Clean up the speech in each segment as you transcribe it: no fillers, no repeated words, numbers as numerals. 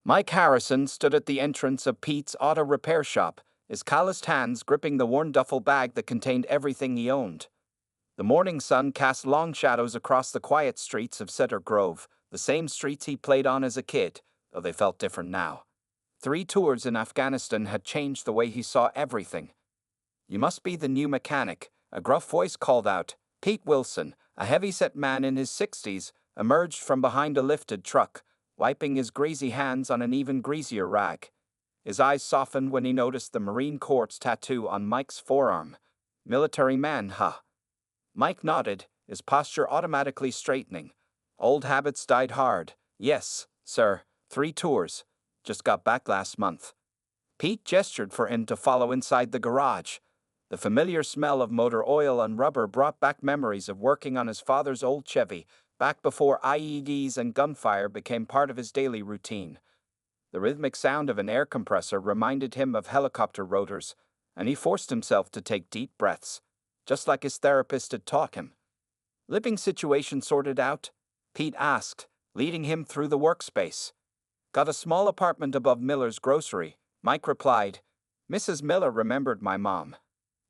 Mike Harrison stood at the entrance of Pete's auto repair shop, his calloused hands gripping the worn duffel bag that contained everything he owned. The morning sun cast long shadows across the quiet streets of Cedar Grove, the same streets he played on as a kid, though they felt different now. 3 tours in Afghanistan had changed the way he saw everything. "You must be the new mechanic," a gruff voice called out. Pete Wilson, a heavy-set man in his 60s, emerged from behind a lifted truck, wiping his greasy hands on an even greasier rag. His eyes softened when he noticed the Marine Corps tattoo on Mike's forearm. "Military man, huh?" Mike nodded, his posture automatically straightening. "Old habits died hard." "Yes, sir. 3 tours. Just got back last month." Pete gestured for him to follow inside the garage. The familiar smell of motor oil and rubber brought back memories of working on his father's old Chevy, back before IEDs and gunfire became part of his daily routine. The rhythmic sound of an air compressor reminded him of helicopter rotors, and he forced himself to take deep breaths, just like his therapist had taught him. "Living situation sorted out?" Pete asked, leading him through the workspace. "Got a small apartment above Miller's grocery," Mike replied. "Mrs. Miller remembered my mom.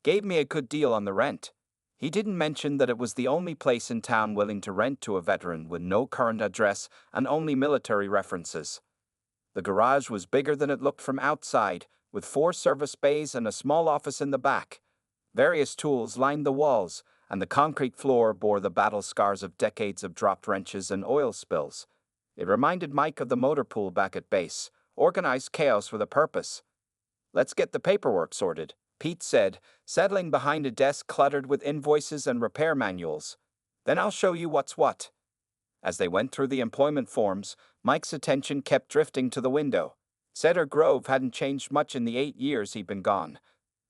Gave me a good deal on the rent." He didn't mention that it was the only place in town willing to rent to a veteran with no current address and only military references. The garage was bigger than it looked from outside, with 4 service bays and a small office in the back. Various tools lined the walls, and the concrete floor bore the battle scars of decades of dropped wrenches and oil spills. It reminded Mike of the motor pool back at base, organized chaos with a purpose. "Let's get the paperwork sorted," Pete said, settling behind a desk cluttered with invoices and repair manuals. "Then I'll show you what's what." As they went through the employment forms, Mike's attention kept drifting to the window. Cedar Grove hadn't changed much in the 8 years he'd been gone.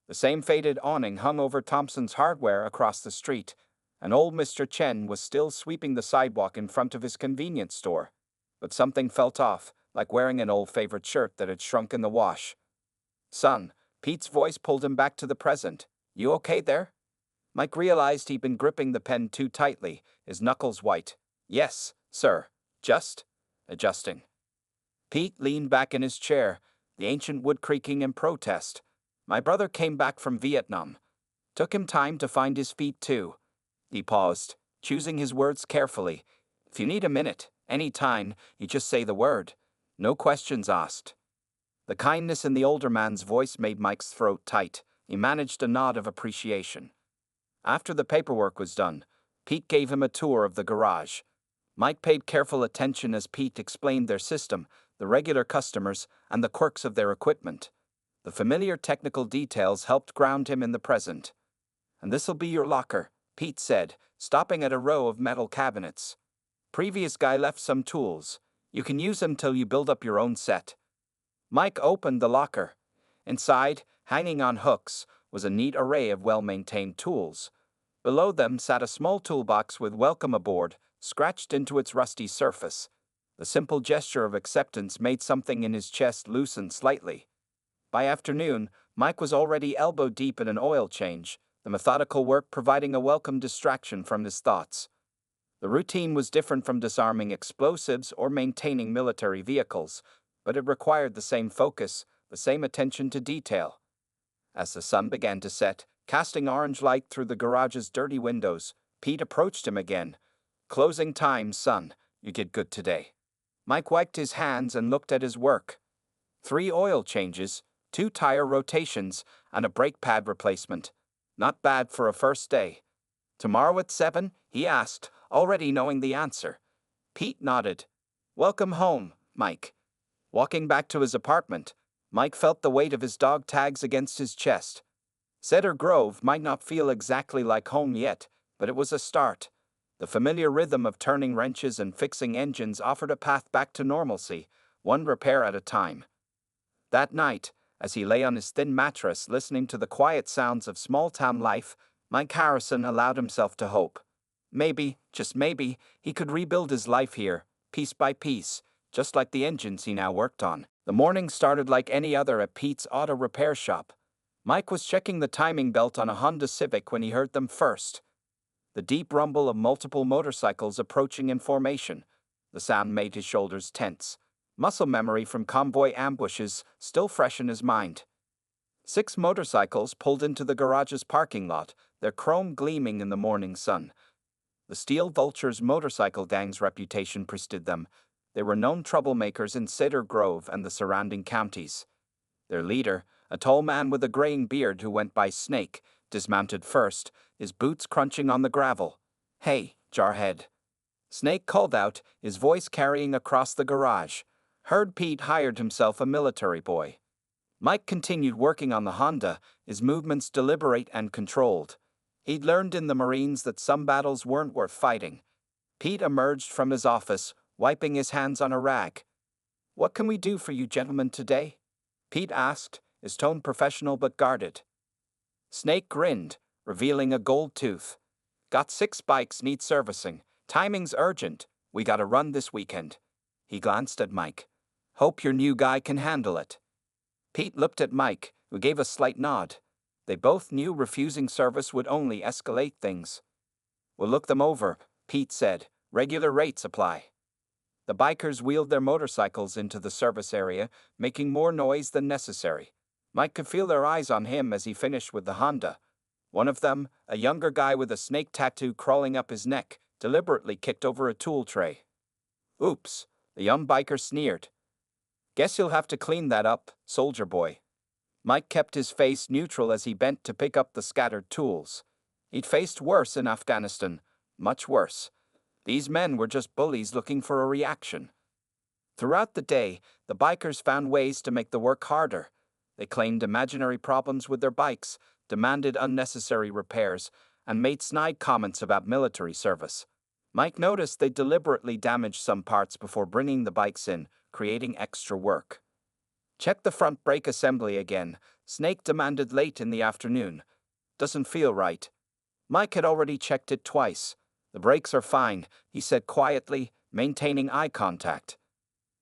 The same faded awning hung over Thompson's Hardware across the street, and old Mr. Chen was still sweeping the sidewalk in front of his convenience store. But something felt off, like wearing an old favorite shirt that had shrunk in the wash. "Son," Pete's voice pulled him back to the present. "You okay there?" Mike realized he'd been gripping the pen too tightly, his knuckles white. "Yes, sir. Just adjusting." Pete leaned back in his chair, the ancient wood creaking in protest. "My brother came back from Vietnam. Took him time to find his feet too." He paused, choosing his words carefully. "If you need a minute, any time, you just say the word. No questions asked." The kindness in the older man's voice made Mike's throat tight. He managed a nod of appreciation. After the paperwork was done, Pete gave him a tour of the garage. Mike paid careful attention as Pete explained their system, the regular customers, and the quirks of their equipment. The familiar technical details helped ground him in the present. "And this'll be your locker," Pete said, stopping at a row of metal cabinets. "Previous guy left some tools. You can use them till you build up your own set." Mike opened the locker. Inside, hanging on hooks, was a neat array of well-maintained tools. Below them sat a small toolbox with "Welcome Aboard" scratched into its rusty surface. The simple gesture of acceptance made something in his chest loosen slightly. By afternoon, Mike was already elbow-deep in an oil change, the methodical work providing a welcome distraction from his thoughts. The routine was different from disarming explosives or maintaining military vehicles, but it required the same focus, the same attention to detail. As the sun began to set, casting orange light through the garage's dirty windows, Pete approached him again. "Closing time, son. You did good today." Mike wiped his hands and looked at his work. 3 oil changes, 2 tire rotations, and a brake pad replacement. Not bad for a first day. "Tomorrow at 7?" he asked, already knowing the answer. Pete nodded. "Welcome home, Mike." Walking back to his apartment, Mike felt the weight of his dog tags against his chest. Cedar Grove might not feel exactly like home yet, but it was a start. The familiar rhythm of turning wrenches and fixing engines offered a path back to normalcy, one repair at a time. That night, as he lay on his thin mattress listening to the quiet sounds of small-town life, Mike Harrison allowed himself to hope. Maybe, just maybe, he could rebuild his life here, piece by piece, just like the engines he now worked on. The morning started like any other at Pete's auto repair shop. Mike was checking the timing belt on a Honda Civic when he heard them first. The deep rumble of multiple motorcycles approaching in formation. The sound made his shoulders tense. muscle memory from convoy ambushes still fresh in his mind. 6 motorcycles pulled into the garage's parking lot, their chrome gleaming in the morning sun. The Steel Vultures motorcycle gang's reputation preceded them. They were known troublemakers in Cedar Grove and the surrounding counties. Their leader, a tall man with a graying beard who went by Snake, dismounted first, his boots crunching on the gravel. "Hey, Jarhead." Snake called out, his voice carrying across the garage. Herd Pete hired himself a military boy. Mike continued working on the Honda, his movements deliberate and controlled. He'd learned in the Marines that some battles weren't worth fighting. Pete emerged from his office, wiping his hands on a rag. "What can we do for you gentlemen today?" Pete asked, his tone professional but guarded. Snake grinned, revealing a gold tooth. "Got 6 bikes, need servicing. Timing's urgent. We gotta run this weekend." He glanced at Mike. "Hope your new guy can handle it." Pete looked at Mike, who gave a slight nod. They both knew refusing service would only escalate things. "We'll look them over," Pete said. "Regular rates apply." The bikers wheeled their motorcycles into the service area, making more noise than necessary. Mike could feel their eyes on him as he finished with the Honda. One of them, a younger guy with a snake tattoo crawling up his neck, deliberately kicked over a tool tray. "Oops," the young biker sneered. "Guess you'll have to clean that up, soldier boy." Mike kept his face neutral as he bent to pick up the scattered tools. He'd faced worse in Afghanistan, much worse. These men were just bullies looking for a reaction. Throughout the day, the bikers found ways to make the work harder. They claimed imaginary problems with their bikes, demanded unnecessary repairs, and made snide comments about military service. Mike noticed they deliberately damaged some parts before bringing the bikes in, creating extra work. "Check the front brake assembly again," Snake demanded late in the afternoon. "Doesn't feel right." Mike had already checked it twice. "The brakes are fine," he said quietly, maintaining eye contact.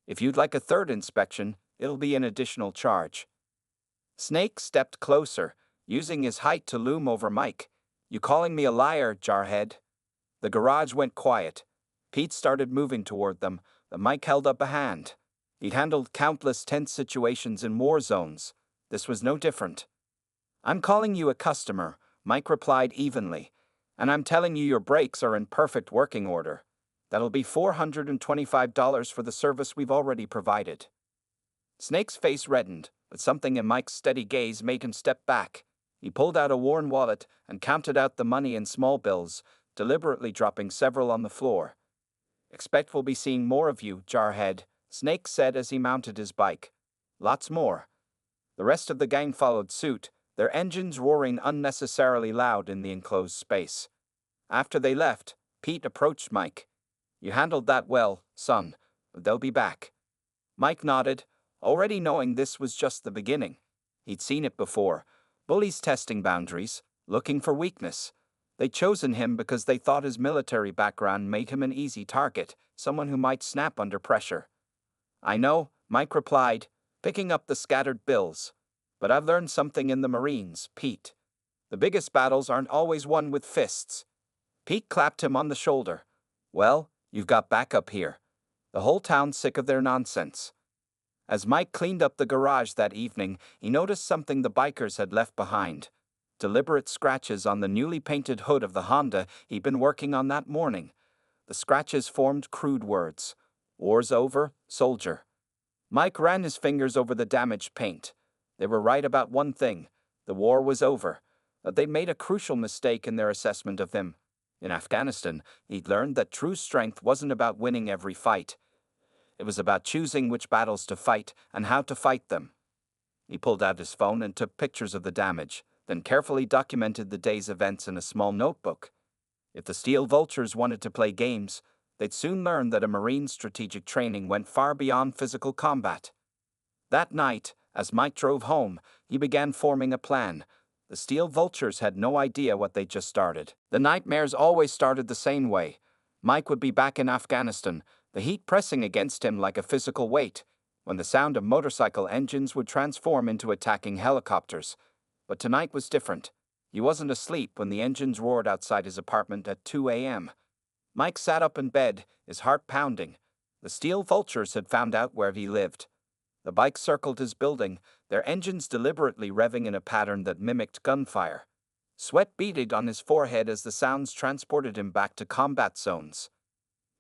"If you'd like a third inspection, it'll be an additional charge." Snake stepped closer, using his height to loom over Mike. "You calling me a liar, Jarhead?" The garage went quiet. Pete started moving toward them, but Mike held up a hand. He'd handled countless tense situations in war zones. This was no different. "I'm calling you a customer," Mike replied evenly, "and I'm telling you your brakes are in perfect working order. That'll be $425 for the service we've already provided." Snake's face reddened, but something in Mike's steady gaze made him step back. He pulled out a worn wallet and counted out the money in small bills, deliberately dropping several on the floor. "Expect we'll be seeing more of you, Jarhead," Snake said as he mounted his bike. "Lots more." The rest of the gang followed suit, their engines roaring unnecessarily loud in the enclosed space. After they left, Pete approached Mike. "You handled that well, son. They'll be back." Mike nodded, already knowing this was just the beginning. He'd seen it before. Bullies testing boundaries, looking for weakness. They'd chosen him because they thought his military background made him an easy target, someone who might snap under pressure. "I know," Mike replied, picking up the scattered bills. "But I've learned something in the Marines, Pete. The biggest battles aren't always won with fists." Pete clapped him on the shoulder. "Well, you've got backup here. The whole town's sick of their nonsense." As Mike cleaned up the garage that evening, he noticed something the bikers had left behind. Deliberate scratches on the newly painted hood of the Honda he'd been working on that morning. The scratches formed crude words. "War's over, soldier." Mike ran his fingers over the damaged paint. They were right about one thing. The war was over. But they made a crucial mistake in their assessment of him. In Afghanistan, he'd learned that true strength wasn't about winning every fight. It was about choosing which battles to fight and how to fight them. He pulled out his phone and took pictures of the damage, then carefully documented the day's events in a small notebook. If the Steel Vultures wanted to play games, they'd soon learn that a Marine's strategic training went far beyond physical combat. That night, as Mike drove home, he began forming a plan. The Steel Vultures had no idea what they'd just started. The nightmares always started the same way. Mike would be back in Afghanistan, the heat pressing against him like a physical weight, when the sound of motorcycle engines would transform into attacking helicopters. But tonight was different. He wasn't asleep when the engines roared outside his apartment at 2 a.m. Mike sat up in bed, his heart pounding. The steel vultures had found out where he lived. The bikes circled his building, their engines deliberately revving in a pattern that mimicked gunfire. Sweat beaded on his forehead as the sounds transported him back to combat zones.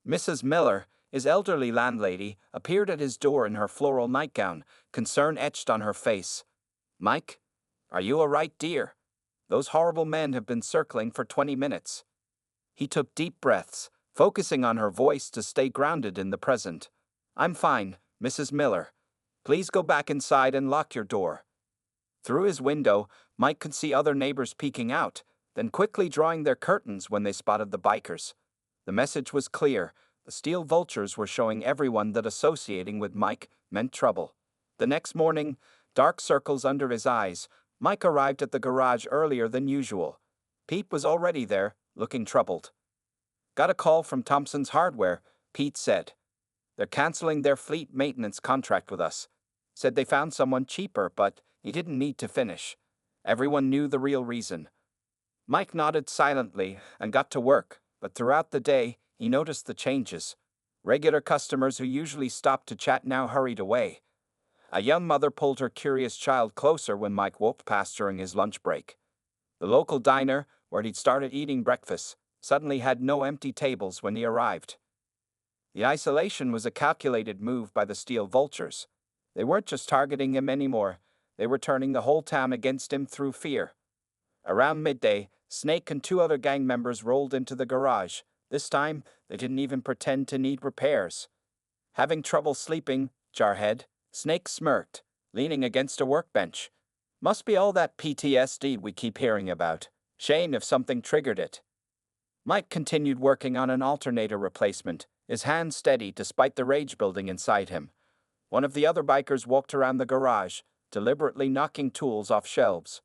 Mrs. Miller, his elderly landlady, appeared at his door in her floral nightgown, concern etched on her face. "Mike, are you all right, dear? Those horrible men have been circling for 20 minutes. He took deep breaths, focusing on her voice to stay grounded in the present. "I'm fine, Mrs. Miller. Please go back inside and lock your door." Through his window, Mike could see other neighbors peeking out, then quickly drawing their curtains when they spotted the bikers. The message was clear. The steel vultures were showing everyone that associating with Mike meant trouble. The next morning, dark circles under his eyes, Mike arrived at the garage earlier than usual. Pete was already there, looking troubled. "Got a call from Thompson's Hardware," Pete said. "They're canceling their fleet maintenance contract with us. Said they found someone cheaper, but he didn't need to finish." Everyone knew the real reason. Mike nodded silently and got to work, but throughout the day, he noticed the changes. Regular customers who usually stopped to chat now hurried away. A young mother pulled her curious child closer when Mike walked past during his lunch break. The local diner, where he'd started eating breakfast, suddenly had no empty tables when he arrived. The isolation was a calculated move by the steel vultures. They weren't just targeting him anymore, they were turning the whole town against him through fear. Around midday, Snake and two other gang members rolled into the garage. This time, they didn't even pretend to need repairs. "Having trouble sleeping, Jarhead?" Snake smirked, leaning against a workbench. "Must be all that PTSD we keep hearing about. Shame if something triggered it." Mike continued working on an alternator replacement, his hands steady despite the rage building inside him. One of the other bikers walked around the garage, deliberately knocking tools off shelves.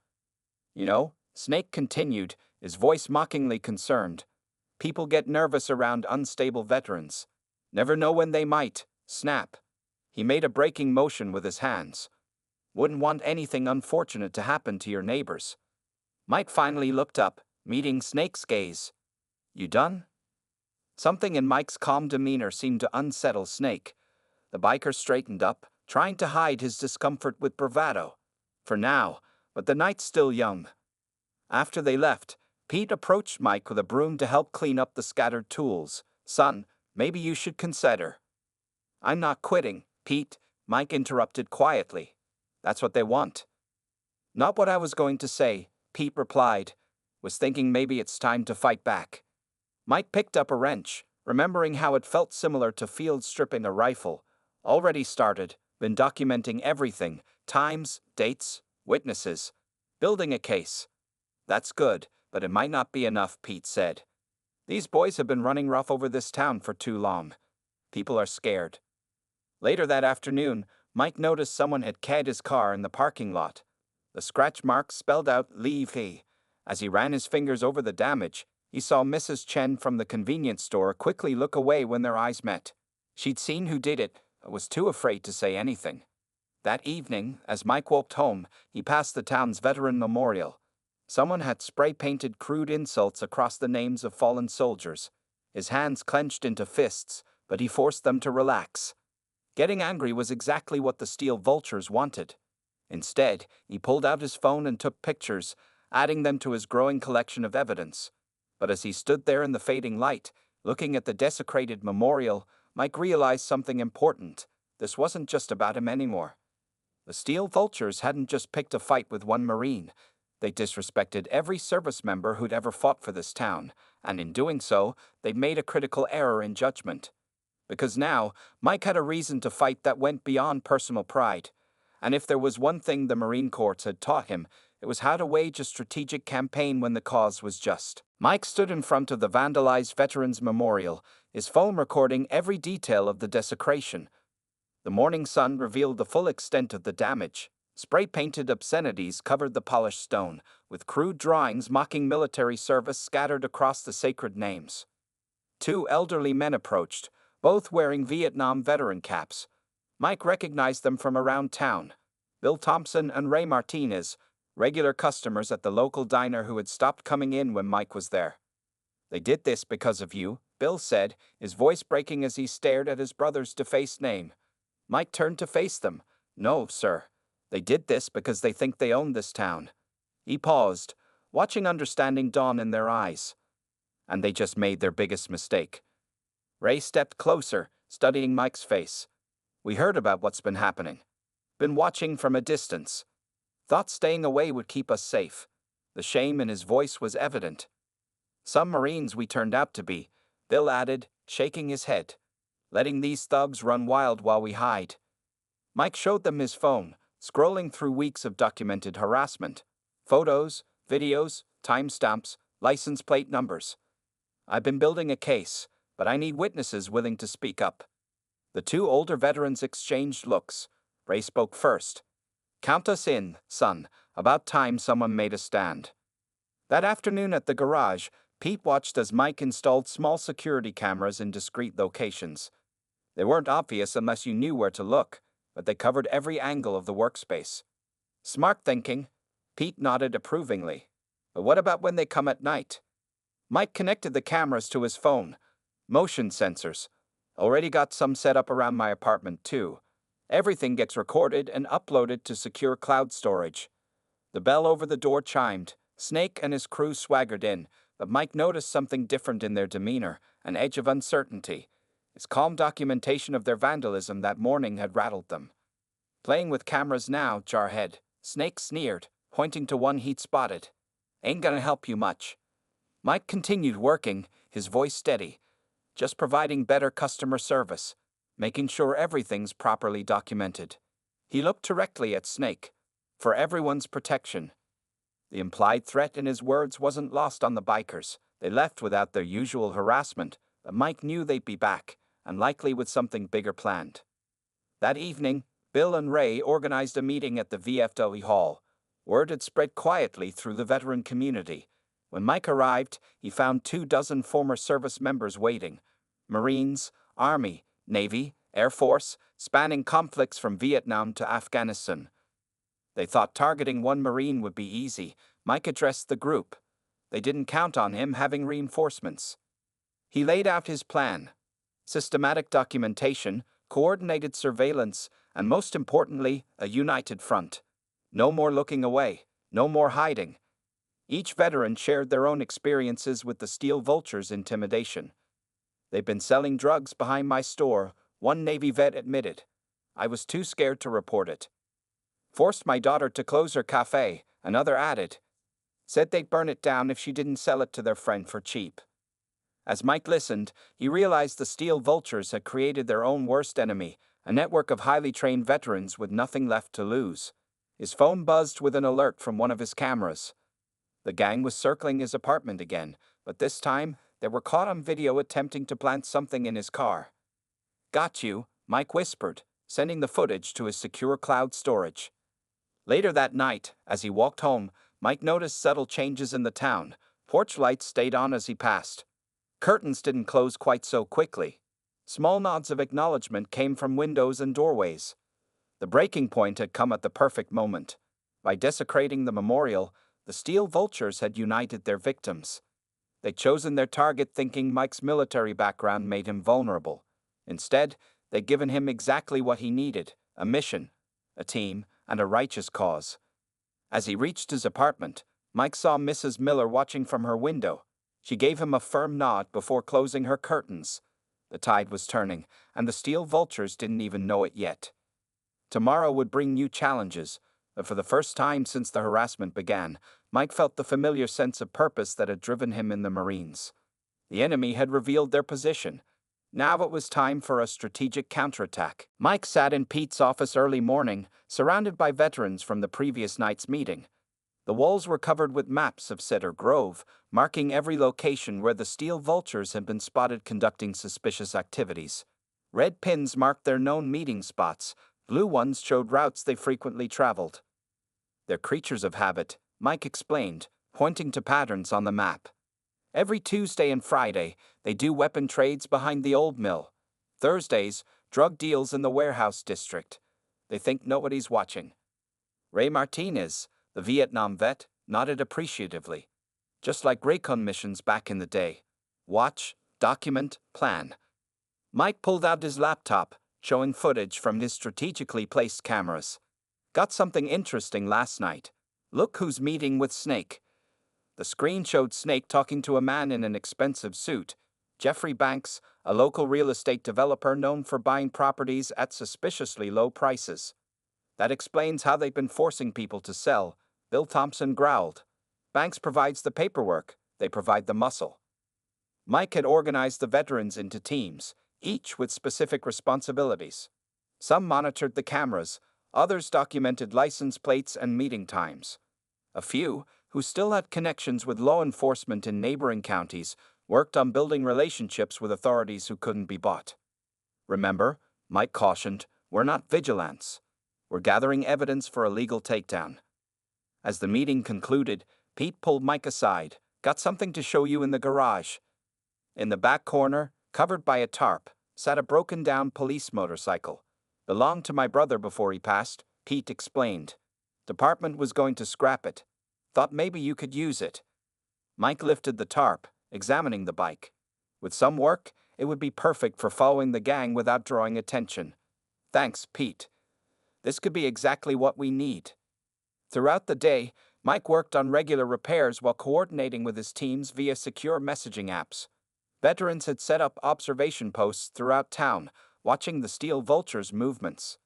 "You know," Snake continued, his voice mockingly concerned, "people get nervous around unstable veterans. Never know when they might snap." He made a braking motion with his hands. "Wouldn't want anything unfortunate to happen to your neighbors." Mike finally looked up, meeting Snake's gaze. "You done?" Something in Mike's calm demeanor seemed to unsettle Snake. The biker straightened up, trying to hide his discomfort with bravado. "For now, but the night's still young." After they left, Pete approached Mike with a broom to help clean up the scattered tools. "Son, maybe you should consider." "I'm not quitting, Pete," Mike interrupted quietly. "That's what they want." "Not what I was going to say," Pete replied. "Was thinking maybe it's time to fight back." Mike picked up a wrench, remembering how it felt similar to field stripping a rifle. Already started, been documenting everything, times, dates, witnesses. Building a case. "That's good, but it might not be enough," Pete said. "These boys have been running rough over this town for too long. People are scared." Later that afternoon, Mike noticed someone had keyed his car in the parking lot. The scratch marks spelled out "Leave He." As he ran his fingers over the damage, he saw Mrs. Chen from the convenience store quickly look away when their eyes met. She'd seen who did it, but was too afraid to say anything. That evening, as Mike walked home, he passed the town's veteran memorial. Someone had spray-painted crude insults across the names of fallen soldiers. His hands clenched into fists, but he forced them to relax. Getting angry was exactly what the steel vultures wanted. Instead, he pulled out his phone and took pictures, adding them to his growing collection of evidence. But as he stood there in the fading light, looking at the desecrated memorial, Mike realized something important. This wasn't just about him anymore. The steel vultures hadn't just picked a fight with one Marine. They disrespected every service member who'd ever fought for this town, and in doing so, they'd made a critical error in judgment. Because now, Mike had a reason to fight that went beyond personal pride. And if there was one thing the Marine Corps had taught him, it was how to wage a strategic campaign when the cause was just. Mike stood in front of the vandalized Veterans Memorial, his phone recording every detail of the desecration. The morning sun revealed the full extent of the damage. Spray-painted obscenities covered the polished stone, with crude drawings mocking military service scattered across the sacred names. Two elderly men approached, both wearing Vietnam veteran caps. Mike recognized them from around town. Bill Thompson and Ray Martinez, regular customers at the local diner who had stopped coming in when Mike was there. "They did this because of you," Bill said, his voice breaking as he stared at his brother's defaced name. Mike turned to face them. No, sir. They did this because they think they own this town. He paused, watching understanding dawn in their eyes. And they just made their biggest mistake. Ray stepped closer, studying Mike's face. We heard about what's been happening. Been watching from a distance. Thought staying away would keep us safe. The shame in his voice was evident. Some Marines we turned out to be, Bill added, shaking his head. Letting these thugs run wild while we hide. Mike showed them his phone, scrolling through weeks of documented harassment. Photos, videos, timestamps, license plate numbers. I've been building a case, but I need witnesses willing to speak up. The two older veterans exchanged looks. Ray spoke first. Count us in, son. About time someone made a stand. That afternoon at the garage, Pete watched as Mike installed small security cameras in discreet locations. They weren't obvious unless you knew where to look, but they covered every angle of the workspace. Smart thinking. Pete nodded approvingly. But what about when they come at night? Mike connected the cameras to his phone. Motion sensors. Already got some set up around my apartment too. Everything gets recorded and uploaded to secure cloud storage. The bell over the door chimed. Snake and his crew swaggered in, but Mike noticed something different in their demeanor, an edge of uncertainty. His calm documentation of their vandalism that morning had rattled them. Playing with cameras now, Jarhead. Snake sneered, pointing to one he'd spotted. Ain't gonna help you much. Mike continued working, his voice steady. Just providing better customer service, making sure everything's properly documented. He looked directly at Snake. For everyone's protection. The implied threat in his words wasn't lost on the bikers. They left without their usual harassment, but Mike knew they'd be back, and likely with something bigger planned. That evening, Bill and Ray organized a meeting at the VFW hall. Word had spread quietly through the veteran community. When Mike arrived, he found 24 former service members waiting. Marines, Army, Navy, Air Force, spanning conflicts from Vietnam to Afghanistan. They thought targeting one Marine would be easy. Mike addressed the group. They didn't count on him having reinforcements. He laid out his plan. Systematic documentation, coordinated surveillance, and most importantly, a united front. No more looking away, no more hiding. Each veteran shared their own experiences with the Steel Vulture's intimidation. They've been selling drugs behind my store, one Navy vet admitted. I was too scared to report it. Forced my daughter to close her cafe, another added. Said they'd burn it down if she didn't sell it to their friend for cheap. As Mike listened, he realized the Steel Vultures had created their own worst enemy, a network of highly trained veterans with nothing left to lose. His phone buzzed with an alert from one of his cameras. The gang was circling his apartment again, but this time they were caught on video attempting to plant something in his car. Got you, Mike whispered, sending the footage to his secure cloud storage. Later that night, as he walked home, Mike noticed subtle changes in the town. Porch lights stayed on as he passed. Curtains didn't close quite so quickly. Small nods of acknowledgement came from windows and doorways. The breaking point had come at the perfect moment. By desecrating the memorial, the Steel Vultures had united their victims. They'd chosen their target thinking Mike's military background made him vulnerable. Instead, they'd given him exactly what he needed, a mission, a team, and a righteous cause. As he reached his apartment, Mike saw Mrs. Miller watching from her window. She gave him a firm nod before closing her curtains. The tide was turning, and the Steel Vultures didn't even know it yet. Tomorrow would bring new challenges, but for the first time since the harassment began, Mike felt the familiar sense of purpose that had driven him in the Marines. The enemy had revealed their position. Now it was time for a strategic counterattack. Mike sat in Pete's office early morning, surrounded by veterans from the previous night's meeting. The walls were covered with maps of Cedar Grove, marking every location where the Steel Vultures had been spotted conducting suspicious activities. Red pins marked their known meeting spots, blue ones showed routes they frequently traveled. They're creatures of habit, Mike explained, pointing to patterns on the map. Every Tuesday and Friday, they do weapon trades behind the old mill. Thursdays, drug deals in the warehouse district. They think nobody's watching. Ray Martinez, the Vietnam vet, nodded appreciatively. Just like recon missions back in the day. Watch, Document, plan. Mike pulled out his laptop, showing footage from his strategically placed cameras. Got something interesting last night. Look who's meeting with Snake. The screen showed Snake talking to a man in an expensive suit. Jeffrey Banks, a local real estate developer known for buying properties at suspiciously low prices. That explains how they've been forcing people to sell, Bill Thompson growled. Banks provides the paperwork, they provide the muscle. Mike had organized the veterans into teams, each with specific responsibilities. Some monitored the cameras, others documented license plates and meeting times. A few, who still had connections with law enforcement in neighboring counties, worked on building relationships with authorities who couldn't be bought. Remember, Mike cautioned, we're not vigilantes. We're gathering evidence for a legal takedown. As the meeting concluded, Pete pulled Mike aside. Got something to show you in the garage. In the back corner, covered by a tarp, sat a broken-down police motorcycle. Belonged to my brother before he passed, Pete explained. Department was going to scrap it. Thought maybe you could use it. Mike lifted the tarp, examining the bike. With some work, it would be perfect for following the gang without drawing attention. Thanks, Pete. This could be exactly what we need. Throughout the day, Mike worked on regular repairs while coordinating with his teams via secure messaging apps. Veterans had set up observation posts throughout town, watching the Steel Vultures' movements.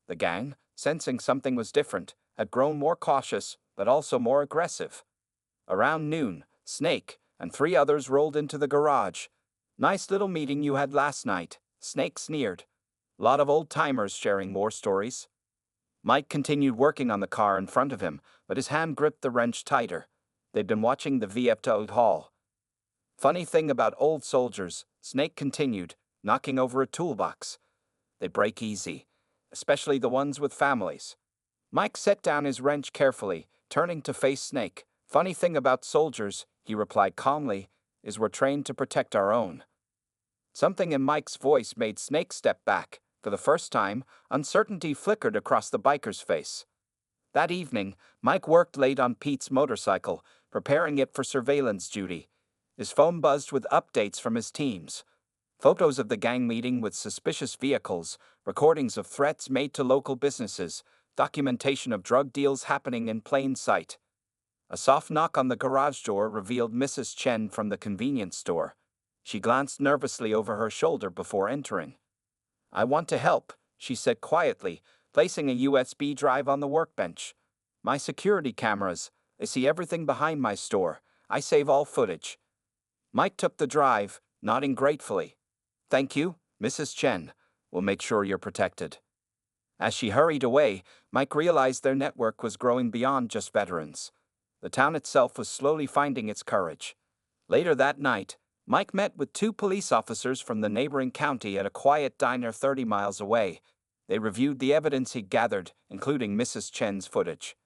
The gang, sensing something was different, had grown more cautious, but also more aggressive. Around noon, Snake and 3 others rolled into the garage. Nice little meeting you had last night, Snake sneered. Lot of old-timers sharing war stories. Mike continued working on the car in front of him, but his hand gripped the wrench tighter. They'd been watching the VF to haul. Funny thing about old soldiers, Snake continued, knocking over a toolbox. They break easy, especially the ones with families. Mike set down his wrench carefully, turning to face Snake. Funny thing about soldiers, he replied calmly, is we're trained to protect our own. Something in Mike's voice made Snake step back. For the first time, uncertainty flickered across the biker's face. That evening, Mike worked late on Pete's motorcycle, preparing it for surveillance duty. His phone buzzed with updates from his teams. Photos of the gang meeting with suspicious vehicles, recordings of threats made to local businesses, documentation of drug deals happening in plain sight. A soft knock on the garage door revealed Mrs. Chen from the convenience store. She glanced nervously over her shoulder before entering. I want to help, she said quietly, placing a USB drive on the workbench. My security cameras, they see everything behind my store. I save all footage. Mike took the drive, nodding gratefully. Thank you, Mrs. Chen. We'll make sure you're protected. As she hurried away, Mike realized their network was growing beyond just veterans. The town itself was slowly finding its courage. Later that night, Mike met with 2 police officers from the neighboring county at a quiet diner 30 miles away. They reviewed the evidence he'd gathered, including Mrs. Chen's footage.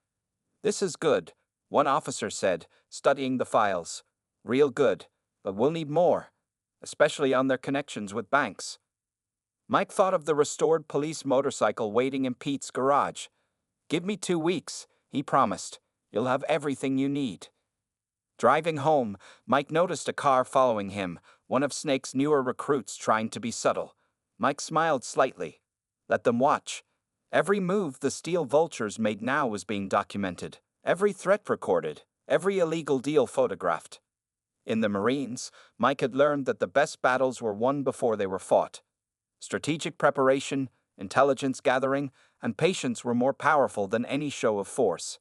This is good, one officer said, studying the files. Real good, but we'll need more, especially on their connections with banks. Mike thought of the restored police motorcycle waiting in Pete's garage. Give me 2 weeks, he promised. You'll have everything you need. Driving home, Mike noticed a car following him, one of Snake's newer recruits trying to be subtle. Mike smiled slightly. Let them watch. Every move the Steel Vultures made now was being documented, every threat recorded, every illegal deal photographed. In the Marines, Mike had learned that the best battles were won before they were fought. Strategic preparation, intelligence gathering, and patience were more powerful than any show of force.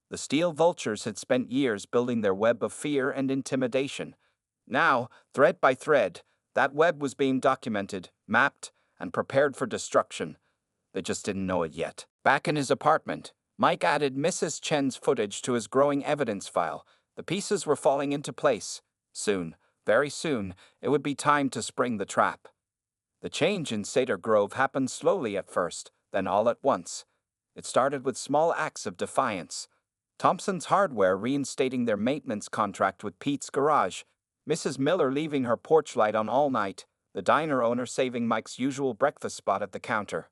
The Steel Vultures had spent years building their web of fear and intimidation. Now, thread by thread, that web was being documented, mapped, and prepared for destruction. They just didn't know it yet. Back in his apartment, Mike added Mrs. Chen's footage to his growing evidence file. The pieces were falling into place. Soon, very soon, it would be time to spring the trap. The change in Cedar Grove happened slowly at first, then all at once. It started with small acts of defiance. Thompson's Hardware reinstating their maintenance contract with Pete's garage, Mrs. Miller leaving her porch light on all night, the diner owner saving Mike's usual breakfast spot at the counter.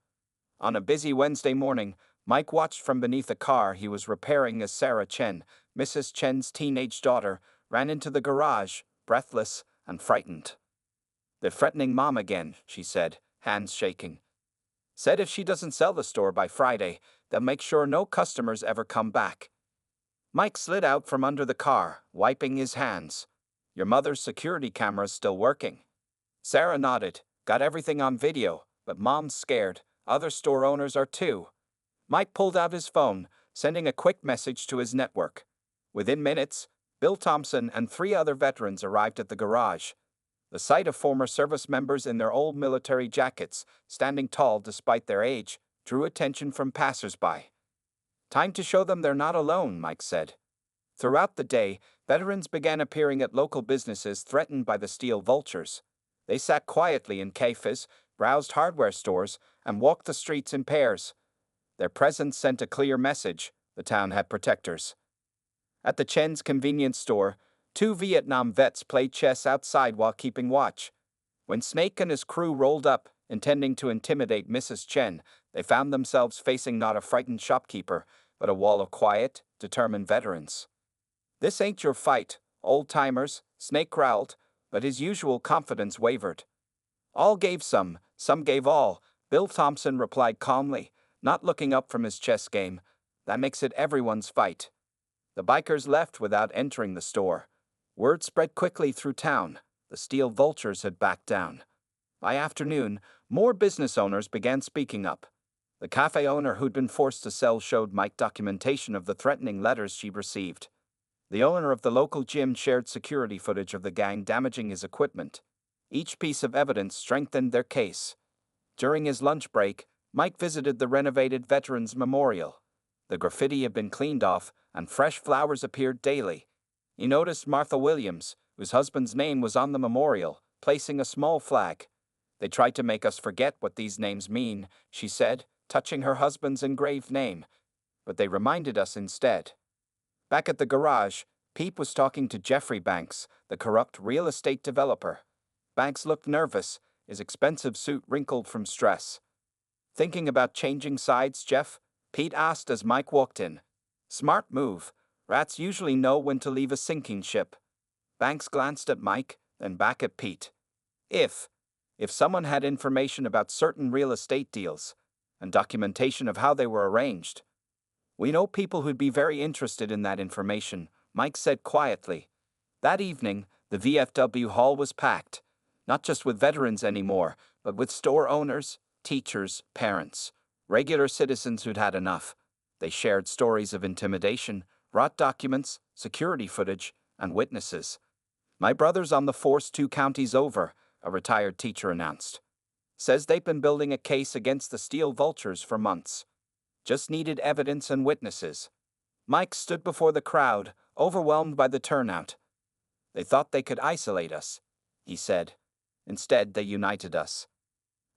On a busy Wednesday morning, Mike watched from beneath a car he was repairing as Sarah Chen, Mrs. Chen's teenage daughter, ran into the garage, breathless and frightened. "They're threatening Mom again," she said, hands shaking. "Said if she doesn't sell the store by Friday, they'll make sure no customers ever come back." Mike slid out from under the car, wiping his hands. "Your mother's security camera's still working?" Sarah nodded. "Got everything on video, but Mom's scared. Other store owners are too." Mike pulled out his phone, sending a quick message to his network. Within minutes, Bill Thompson and 3 other veterans arrived at the garage. The sight of former service members in their old military jackets, standing tall despite their age, drew attention from passers-by. "Time to show them they're not alone," Mike said. Throughout the day, veterans began appearing at local businesses threatened by the steel vultures. They sat quietly in cafes, browsed hardware stores, and walked the streets in pairs. Their presence sent a clear message: the town had protectors. At the Chen's convenience store, 2 Vietnam vets played chess outside while keeping watch. When Snake and his crew rolled up, intending to intimidate Mrs. Chen, they found themselves facing not a frightened shopkeeper, but a wall of quiet, determined veterans. "This ain't your fight, old-timers," Snake growled, but his usual confidence wavered. "All gave some gave all," Bill Thompson replied calmly, not looking up from his chess game. "That makes it everyone's fight." The bikers left without entering the store. Word spread quickly through town. The steel vultures had backed down. By afternoon, more business owners began speaking up. The cafe owner who'd been forced to sell showed Mike documentation of the threatening letters she received. The owner of the local gym shared security footage of the gang damaging his equipment. Each piece of evidence strengthened their case. During his lunch break, Mike visited the renovated Veterans Memorial. The graffiti had been cleaned off, and fresh flowers appeared daily. He noticed Martha Williams, whose husband's name was on the memorial, placing a small flag. "They tried to make us forget what these names mean," she said, touching her husband's engraved name. "But they reminded us instead." Back at the garage, Pete was talking to Jeffrey Banks, the corrupt real estate developer. Banks looked nervous, his expensive suit wrinkled from stress. "Thinking about changing sides, Jeff?" Pete asked as Mike walked in. "Smart move. Rats usually know when to leave a sinking ship." Banks glanced at Mike, then back at Pete. If someone had information about certain real estate deals, and documentation of how they were arranged." "We know people who'd be very interested in that information," Mike said quietly. That evening, the VFW hall was packed, not just with veterans anymore, but with store owners, teachers, parents, regular citizens who'd had enough. They shared stories of intimidation, brought documents, security footage, and witnesses. "My brother's on the force 2 counties over," a retired teacher announced. "Says they've been building a case against the steel vultures for months. Just needed evidence and witnesses." Mike stood before the crowd, overwhelmed by the turnout. "They thought they could isolate us," he said. "Instead, they united us."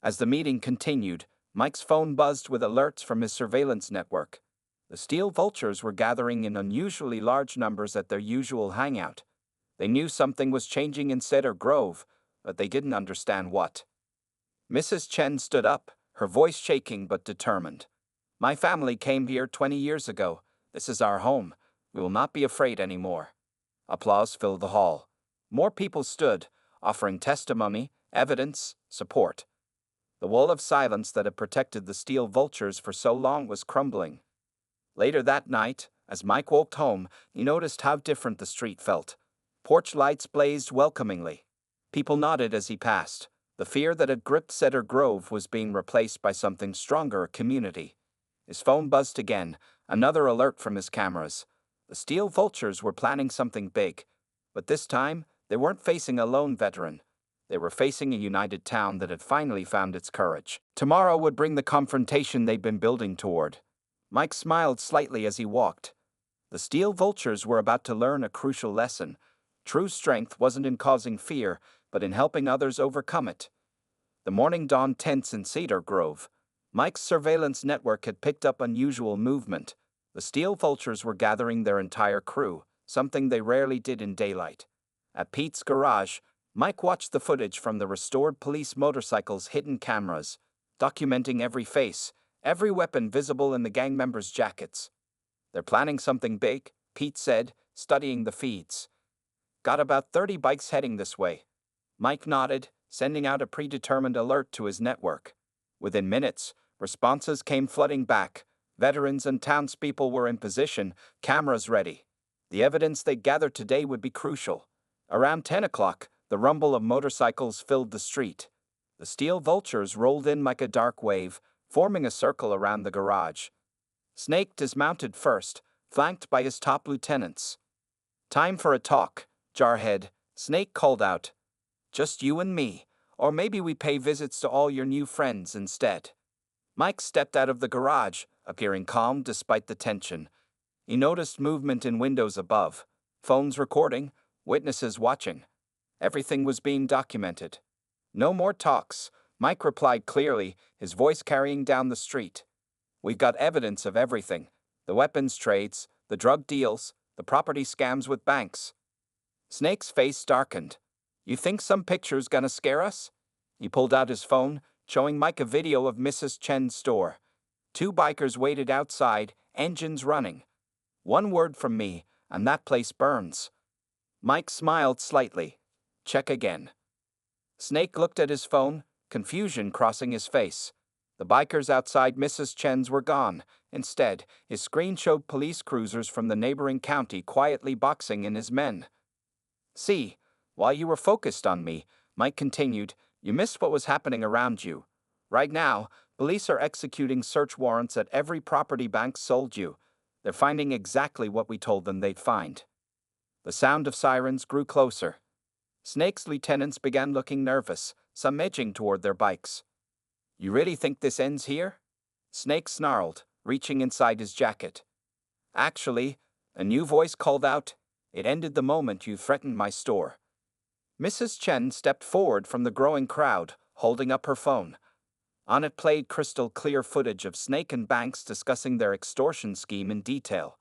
As the meeting continued, Mike's phone buzzed with alerts from his surveillance network. The steel vultures were gathering in unusually large numbers at their usual hangout. They knew something was changing in Cedar Grove, but they didn't understand what. Mrs. Chen stood up, her voice shaking but determined. "My family came here 20 years ago. This is our home. We will not be afraid anymore." Applause filled the hall. More people stood, offering testimony, evidence, support. The wall of silence that had protected the steel vultures for so long was crumbling. Later that night, as Mike walked home, he noticed how different the street felt. Porch lights blazed welcomingly. People nodded as he passed. The fear that had gripped Cedar Grove was being replaced by something stronger: a community. His phone buzzed again, another alert from his cameras. The steel vultures were planning something big. But this time, they weren't facing a lone veteran. They were facing a united town that had finally found its courage. Tomorrow would bring the confrontation they'd been building toward. Mike smiled slightly as he walked. The steel vultures were about to learn a crucial lesson. True strength wasn't in causing fear, but in helping others overcome it. The morning dawned tense in Cedar Grove. Mike's surveillance network had picked up unusual movement. The steel vultures were gathering their entire crew, something they rarely did in daylight. At Pete's garage, Mike watched the footage from the restored police motorcycles' hidden cameras, documenting every face, every weapon visible in the gang members' jackets. "They're planning something big," Pete said, studying the feeds. "Got about 30 bikes heading this way." Mike nodded, sending out a predetermined alert to his network. Within minutes, responses came flooding back. Veterans and townspeople were in position, cameras ready. The evidence they gathered today would be crucial. Around 10 o'clock, the rumble of motorcycles filled the street. The steel vultures rolled in like a dark wave, forming a circle around the garage. Snake dismounted first, flanked by his top lieutenants. "Time for a talk, Jarhead," Snake called out. "Just you and me, or maybe we pay visits to all your new friends instead." Mike stepped out of the garage, appearing calm despite the tension. He noticed movement in windows above, phones recording, witnesses watching. Everything was being documented. "No more talks," Mike replied clearly, his voice carrying down the street. "We've got evidence of everything: the weapons trades, the drug deals, the property scams with banks." Snake's face darkened. "You think some picture's gonna scare us?" He pulled out his phone, showing Mike a video of Mrs. Chen's store. Two bikers waited outside, engines running. "One word from me, and that place burns." Mike smiled slightly. "Check again." Snake looked at his phone, confusion crossing his face. The bikers outside Mrs. Chen's were gone. Instead, his screen showed police cruisers from the neighboring county quietly boxing in his men. "See, while you were focused on me," Mike continued, "you missed what was happening around you. Right now, police are executing search warrants at every property bank sold you. They're finding exactly what we told them they'd find." The sound of sirens grew closer. Snake's lieutenants began looking nervous, some edging toward their bikes. "You really think this ends here?" Snake snarled, reaching inside his jacket. "Actually," a new voice called out, "it ended the moment you threatened my store." Mrs. Chen stepped forward from the growing crowd, holding up her phone. On it played crystal-clear footage of Snake and Banks discussing their extortion scheme in detail.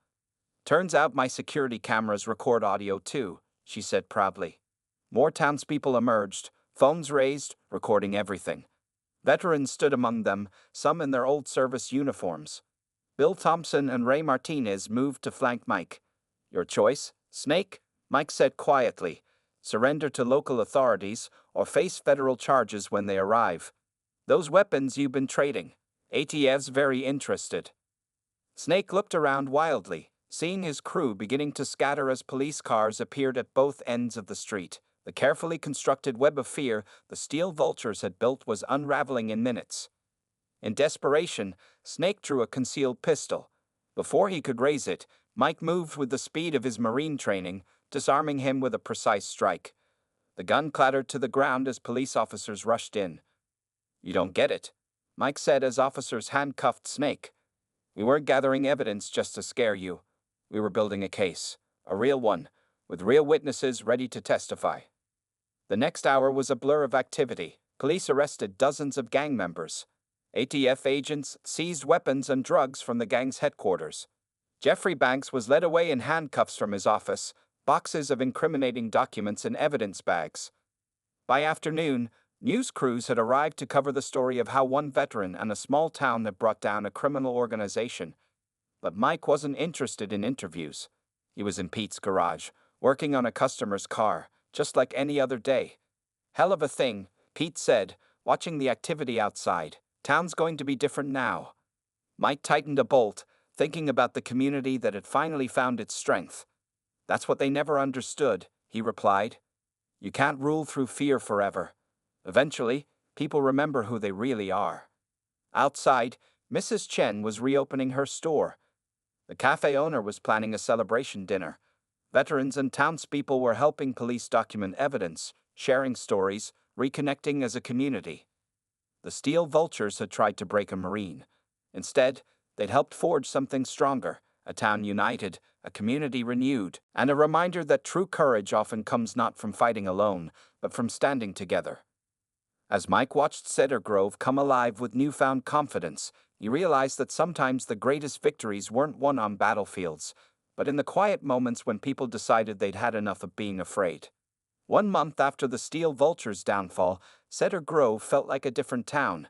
"Turns out my security cameras record audio too," she said proudly. More townspeople emerged, phones raised, recording everything. Veterans stood among them, some in their old service uniforms. Bill Thompson and Ray Martinez moved to flank Mike. "Your choice, Snake," Mike said quietly. "Surrender to local authorities or face federal charges when they arrive. Those weapons you've been trading. ATF's very interested." Snake looked around wildly, seeing his crew beginning to scatter as police cars appeared at both ends of the street. The carefully constructed web of fear the steel vultures had built was unraveling in minutes. In desperation, Snake drew a concealed pistol. Before he could raise it, Mike moved with the speed of his Marine training, disarming him with a precise strike. The gun clattered to the ground as police officers rushed in. "You don't get it," Mike said as officers handcuffed Snake. "We weren't gathering evidence just to scare you. We were building a case, a real one, with real witnesses ready to testify." The next hour was a blur of activity. Police arrested dozens of gang members. ATF agents seized weapons and drugs from the gang's headquarters. Jeffrey Banks was led away in handcuffs from his office, boxes of incriminating documents in evidence bags. By afternoon, news crews had arrived to cover the story of how one veteran and a small town had brought down a criminal organization. But Mike wasn't interested in interviews. He was in Pete's garage, working on a customer's car, just like any other day. "Hell of a thing," Pete said, watching the activity outside. "Town's going to be different now." Mike tightened a bolt, thinking about the community that had finally found its strength. "That's what they never understood," he replied. "You can't rule through fear forever. Eventually, people remember who they really are." Outside, Mrs. Chen was reopening her store. The cafe owner was planning a celebration dinner. Veterans and townspeople were helping police document evidence, sharing stories, reconnecting as a community. The steel vultures had tried to break a Marine. Instead, they'd helped forge something stronger, a town united, a community renewed, and a reminder that true courage often comes not from fighting alone, but from standing together. As Mike watched Cedar Grove come alive with newfound confidence, he realized that sometimes the greatest victories weren't won on battlefields, but in the quiet moments when people decided they'd had enough of being afraid. 1 month after the Steel Vulture's downfall, Cedar Grove felt like a different town.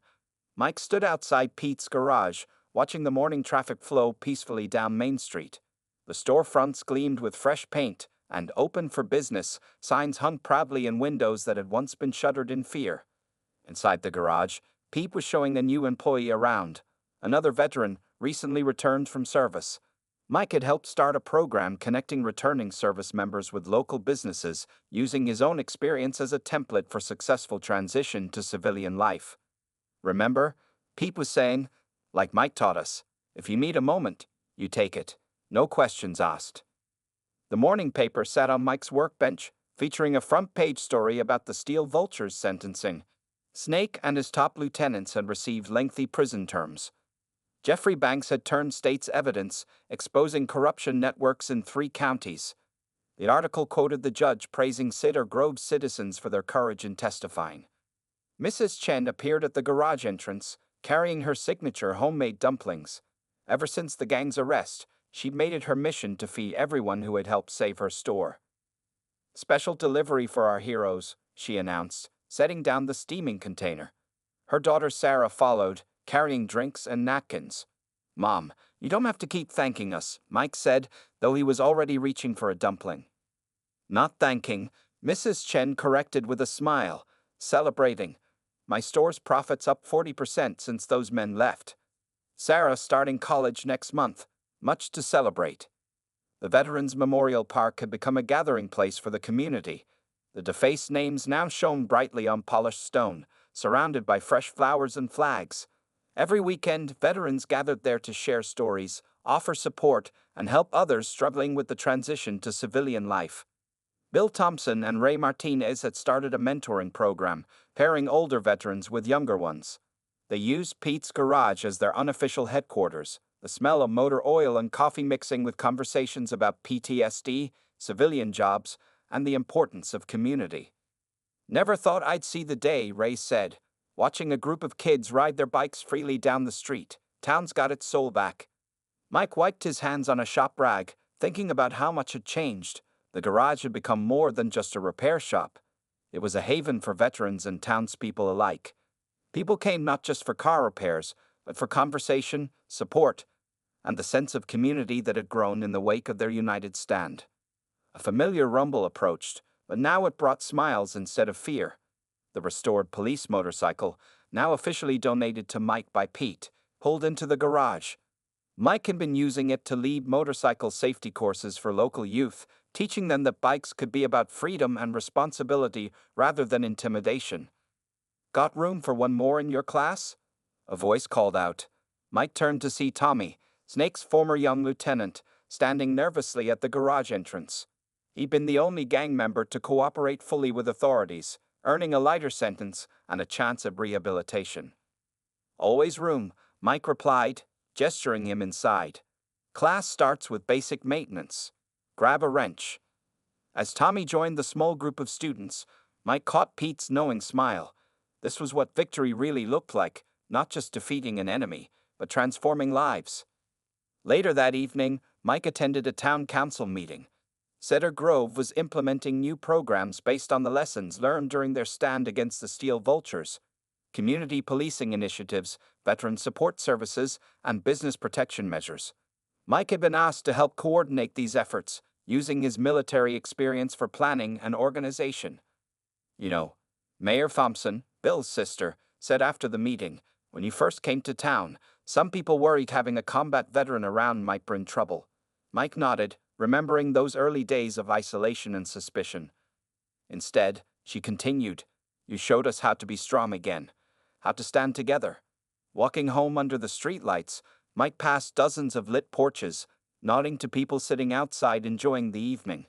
Mike stood outside Pete's garage, watching the morning traffic flow peacefully down Main Street. The storefronts gleamed with fresh paint, and "Open for Business" signs hung proudly in windows that had once been shuttered in fear. Inside the garage, Pete was showing the new employee around, another veteran recently returned from service. Mike had helped start a program connecting returning service members with local businesses, using his own experience as a template for successful transition to civilian life. Remember, Pete was saying, like Mike taught us, if you meet a moment, you take it. No questions asked. The morning paper sat on Mike's workbench, featuring a front-page story about the Steel Vultures sentencing. Snake and his top lieutenants had received lengthy prison terms. Jeffrey Banks had turned state's evidence, exposing corruption networks in 3 counties. The article quoted the judge praising Cedar Grove's citizens for their courage in testifying. Mrs. Chen appeared at the garage entrance, carrying her signature homemade dumplings. Ever since the gang's arrest, she'd made it her mission to feed everyone who had helped save her store. "Special delivery for our heroes," she announced, setting down the steaming container. Her daughter Sarah followed, carrying drinks and napkins. "Mom, you don't have to keep thanking us," Mike said, though he was already reaching for a dumpling. "Not thanking," Mrs. Chen corrected with a smile, celebrating. "My store's profits up 40% since those men left. Sarah starting college next month, much to celebrate." The Veterans Memorial Park had become a gathering place for the community. The defaced names now shone brightly on polished stone, surrounded by fresh flowers and flags. Every weekend, veterans gathered there to share stories, offer support, and help others struggling with the transition to civilian life. Bill Thompson and Ray Martinez had started a mentoring program, pairing older veterans with younger ones. They used Pete's garage as their unofficial headquarters, the smell of motor oil and coffee mixing with conversations about PTSD, civilian jobs, and the importance of community. "Never thought I'd see the day," Ray said, watching a group of kids ride their bikes freely down the street. "Town's got its soul back." Mike wiped his hands on a shop rag, thinking about how much had changed. The garage had become more than just a repair shop. It was a haven for veterans and townspeople alike. People came not just for car repairs, but for conversation, support, and the sense of community that had grown in the wake of their united stand. A familiar rumble approached, but now it brought smiles instead of fear. The restored police motorcycle, now officially donated to Mike by Pete, pulled into the garage. Mike had been using it to lead motorcycle safety courses for local youth, teaching them that bikes could be about freedom and responsibility rather than intimidation. "Got room for one more in your class?" a voice called out. Mike turned to see Tommy, Snake's former young lieutenant, standing nervously at the garage entrance. He'd been the only gang member to cooperate fully with authorities, earning a lighter sentence and a chance at rehabilitation. "Always room," Mike replied, gesturing him inside. "Class starts with basic maintenance. Grab a wrench." As Tommy joined the small group of students, Mike caught Pete's knowing smile. This was what victory really looked like, not just defeating an enemy, but transforming lives. Later that evening, Mike attended a town council meeting. Cedar Grove was implementing new programs based on the lessons learned during their stand against the Steel Vultures. Community policing initiatives, veteran support services, and business protection measures. Mike had been asked to help coordinate these efforts, using his military experience for planning and organization. "You know, Mayor Thompson, Bill's sister, said after the meeting, when you first came to town, some people worried having a combat veteran around might bring trouble." Mike nodded, remembering those early days of isolation and suspicion. "Instead," she continued, "you showed us how to be strong again, how to stand together." Walking home under the streetlights, Mike passed dozens of lit porches, nodding to people sitting outside enjoying the evening.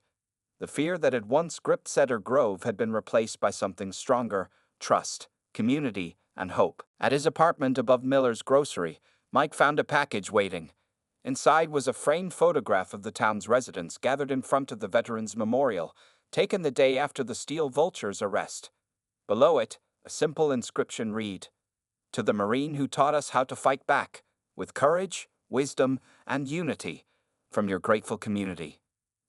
The fear that had once gripped Cedar Grove had been replaced by something stronger: trust, community, and hope. At his apartment above Miller's grocery, Mike found a package waiting. Inside was a framed photograph of the town's residents gathered in front of the Veterans Memorial, taken the day after the Steel Vultures' arrest. Below it, a simple inscription read, "To the Marine who taught us how to fight back, with courage, wisdom, and unity, from your grateful community."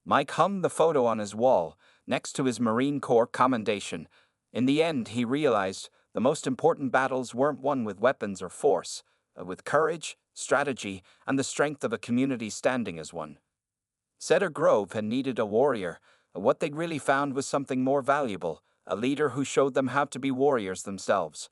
Mike hung the photo on his wall, next to his Marine Corps commendation. In the end, he realized the most important battles weren't won with weapons or force, but with courage, strategy, and the strength of a community standing as one. Cedar Grove had needed a warrior, What they'd really found was something more valuable, a leader who showed them how to be warriors themselves.